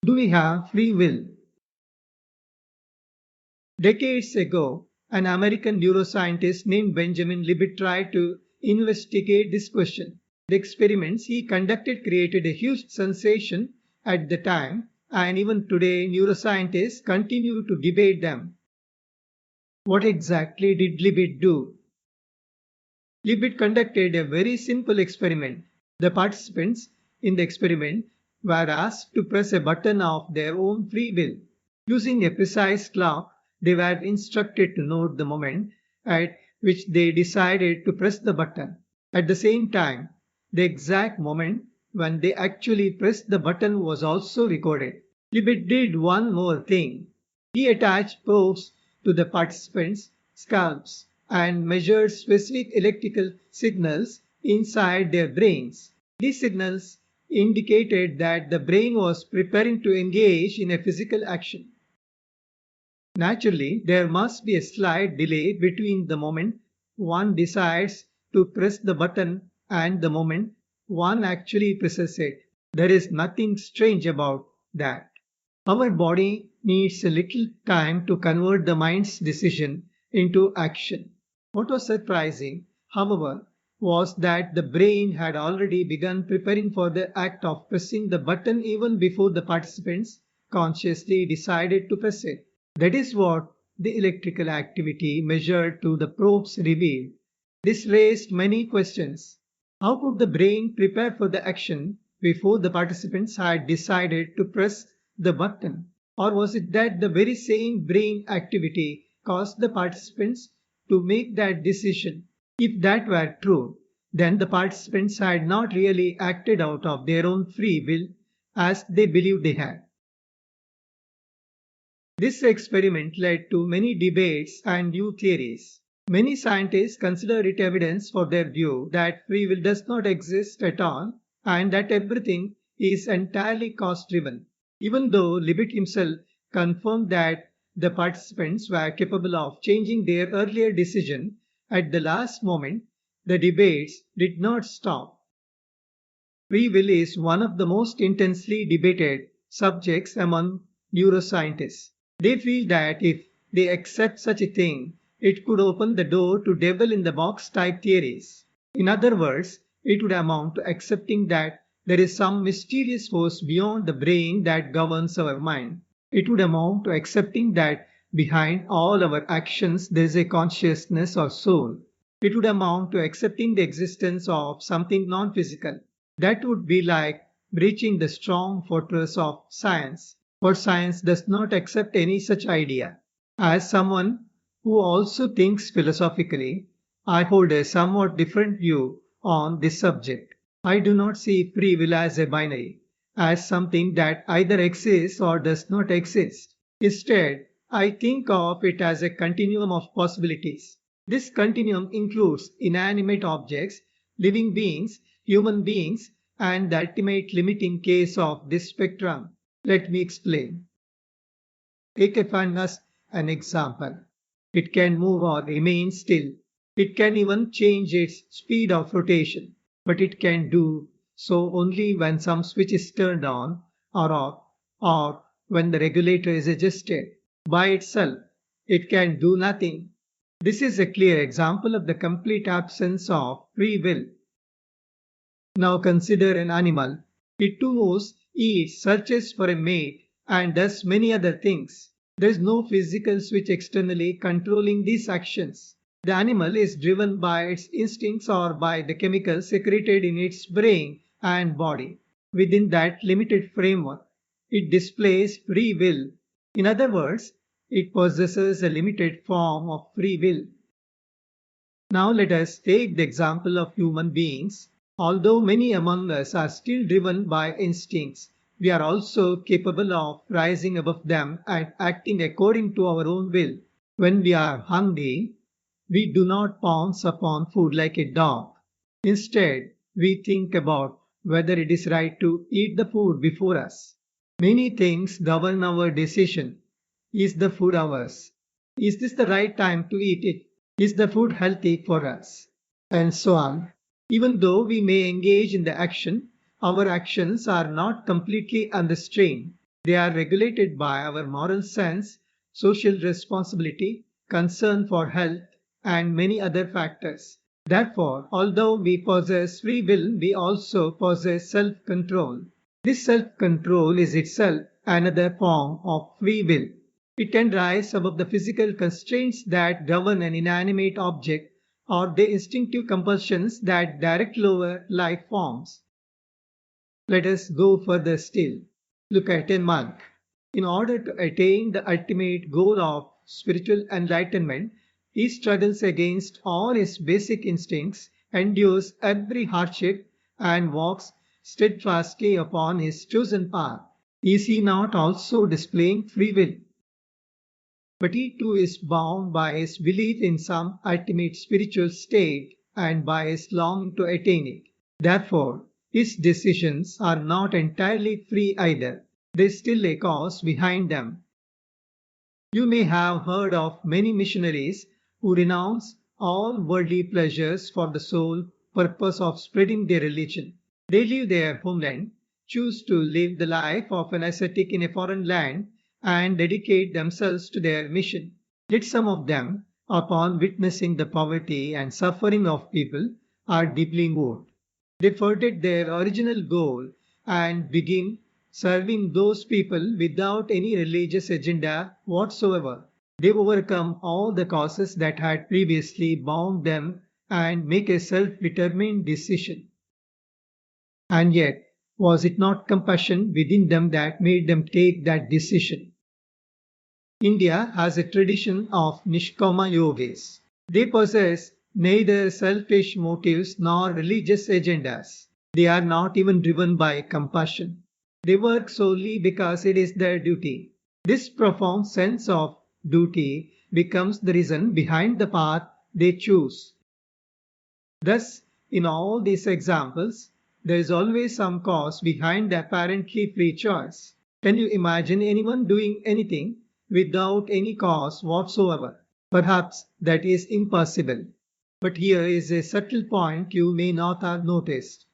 Do we have free will? Decades ago, an American neuroscientist named Benjamin Libet tried to investigate this question. The experiments he conducted created a huge sensation at the time, and even today, neuroscientists continue to debate them. What exactly did Libet do? Libet conducted a very simple experiment. The participants in the experiment were asked to press a button of their own free will. Using a precise clock, they were instructed to note the moment at which they decided to press the button. At the same time, the exact moment when they actually pressed the button was also recorded. Libet did one more thing. He attached probes to the participants' scalps and measured specific electrical signals inside their brains. These signals indicated that the brain was preparing to engage in a physical action. Naturally, there must be a slight delay between the moment one decides to press the button and the moment one actually presses it. There is nothing strange about that. Our body needs a little time to convert the mind's decision into action. What was surprising, however, was that the brain had already begun preparing for the act of pressing the button even before the participants consciously decided to press it. That is what the electrical activity measured to the probes revealed. This raised many questions. How could the brain prepare for the action before the participants had decided to press the button? Or was it that the very same brain activity caused the participants to make that decision? If that were true, then the participants had not really acted out of their own free will as they believed they had. This experiment led to many debates and new theories. Many scientists consider it evidence for their view that free will does not exist at all and that everything is entirely cause driven. Even though Libet himself confirmed that the participants were capable of changing their earlier decision at the last moment, the debates did not stop. Free will is one of the most intensely debated subjects among neuroscientists. They feel that if they accept such a thing, it could open the door to devil in the box type theories. In other words, it would amount to accepting that there is some mysterious force beyond the brain that governs our mind. It would amount to accepting that behind all our actions there is a consciousness or soul. It would amount to accepting the existence of something non physical. That would be like breaching the strong fortress of science. But science does not accept any such idea. As someone who also thinks philosophically, I hold a somewhat different view on this subject. I do not see free will as a binary, as something that either exists or does not exist. Instead, I think of it as a continuum of possibilities. This continuum includes inanimate objects, living beings, human beings, and the ultimate limiting case of this spectrum. Let me explain. Take a fan as an example. It can move or remain still. It can even change its speed of rotation, but it can do so only when some switch is turned on or off, or when the regulator is adjusted. By itself, it can do nothing. This is a clear example of the complete absence of free will. Now consider an animal. It too moves, eats, searches for a mate, and does many other things. There is no physical switch externally controlling these actions. The animal is driven by its instincts or by the chemicals secreted in its brain and body. Within that limited framework, it displays free will. In other words, it possesses a limited form of free will. Now let us take the example of human beings. Although many among us are still driven by instincts, we are also capable of rising above them and acting according to our own will. When we are hungry, we do not pounce upon food like a dog. Instead, we think about whether it is right to eat the food before us. Many things govern our decision. Is the food ours? Is this the right time to eat it? Is the food healthy for us? And so on. Even though we may engage in the action, our actions are not completely unrestrained. They are regulated by our moral sense, social responsibility, concern for health, and many other factors. Therefore, although we possess free will, we also possess self control. This self control is itself another form of free will. It can rise above the physical constraints that govern an inanimate object or the instinctive compulsions that direct lower life forms. Let us go further still. Look at a monk. In order to attain the ultimate goal of spiritual enlightenment, he struggles against all his basic instincts, endures every hardship, and walks steadfastly upon his chosen path. Is he not also displaying free will? But he too is bound by his belief in some ultimate spiritual state and by his longing to attain it. Therefore, his decisions are not entirely free either. There is still a cause behind them. You may have heard of many missionaries who renounce all worldly pleasures for the sole purpose of spreading their religion. They leave their homeland, choose to live the life of an ascetic in a foreign land, and dedicate themselves to their mission. Yet some of them, upon witnessing the poverty and suffering of people, are deeply moved. They forget their original goal and begin serving those people without any religious agenda whatsoever. They overcome all the causes that had previously bound them and make a self determined decision. And yet, was it not compassion within them that made them take that decision? India has a tradition of Nishkama yogis. They possess neither selfish motives nor religious agendas. They are not even driven by compassion. They work solely because it is their duty. This profound sense of duty becomes the reason behind the path they choose. Thus, in all these examples, there is always some cause behind the apparently free choice. Can you imagine anyone doing anything without any cause whatsoever? Perhaps that is impossible. But here is a subtle point you may not have noticed.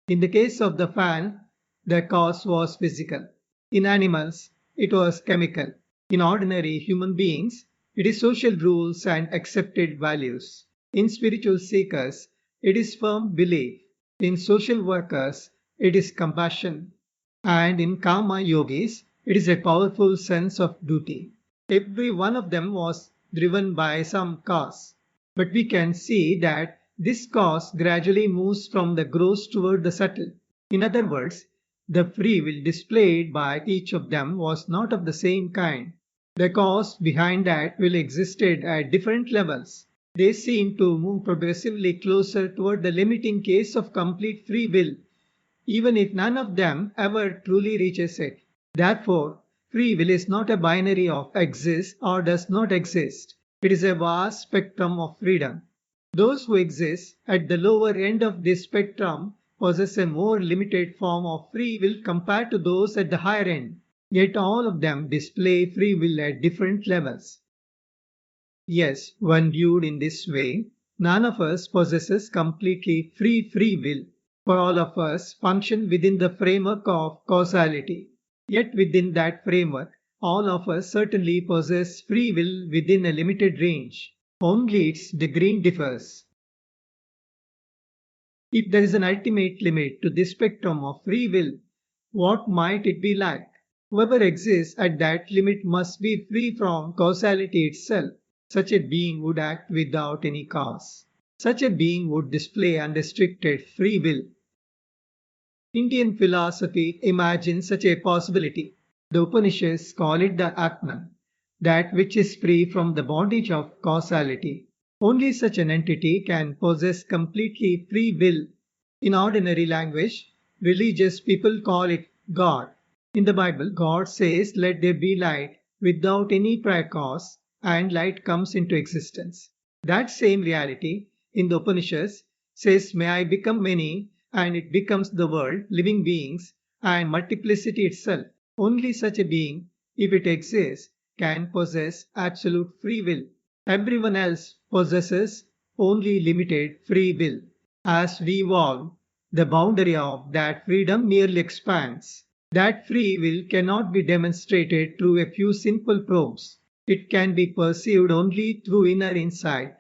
In the case of the fan, the cause was physical. In animals, it was chemical. In ordinary human beings, it is social rules and accepted values. In spiritual seekers, it is firm belief. In social workers, it is compassion. And in karma yogis, it is a powerful sense of duty. Every one of them was driven by some cause. But we can see that this cause gradually moves from the gross toward the subtle. In other words, the free will displayed by each of them was not of the same kind. The cause behind that will existed at different levels. They seem to move progressively closer toward the limiting case of complete free will, even if none of them ever truly reaches it. Therefore, free will is not a binary of exists or does not exist. It is a vast spectrum of freedom. Those who exist at the lower end of this spectrum possess a more limited form of free will compared to those at the higher end. Yet all of them display free will at different levels. Yes, when viewed in this way, none of us possesses completely free will, for all of us function within the framework of causality. Yet within that framework, all of us certainly possess free will within a limited range. Only its degree differs. If there is an ultimate limit to this spectrum of free will, what might it be like? Whoever exists at that limit must be free from causality itself. Such a being would act without any cause. Such a being would display unrestricted free will. Indian philosophy imagines such a possibility. The Upanishads call it the Atman, that which is free from the bondage of causality. Only such an entity can possess completely free will. In ordinary language, religious people call it God. In the Bible, God says, "Let there be light," without any prior cause, and light comes into existence. That same reality in the Upanishads says, "May I become many," and it becomes the world, living beings, and multiplicity itself. Only such a being, if it exists, can possess absolute free will. Everyone else possesses only limited free will. As we evolve, the boundary of that freedom merely expands. That free will cannot be demonstrated through a few simple probes. It can be perceived only through inner insight.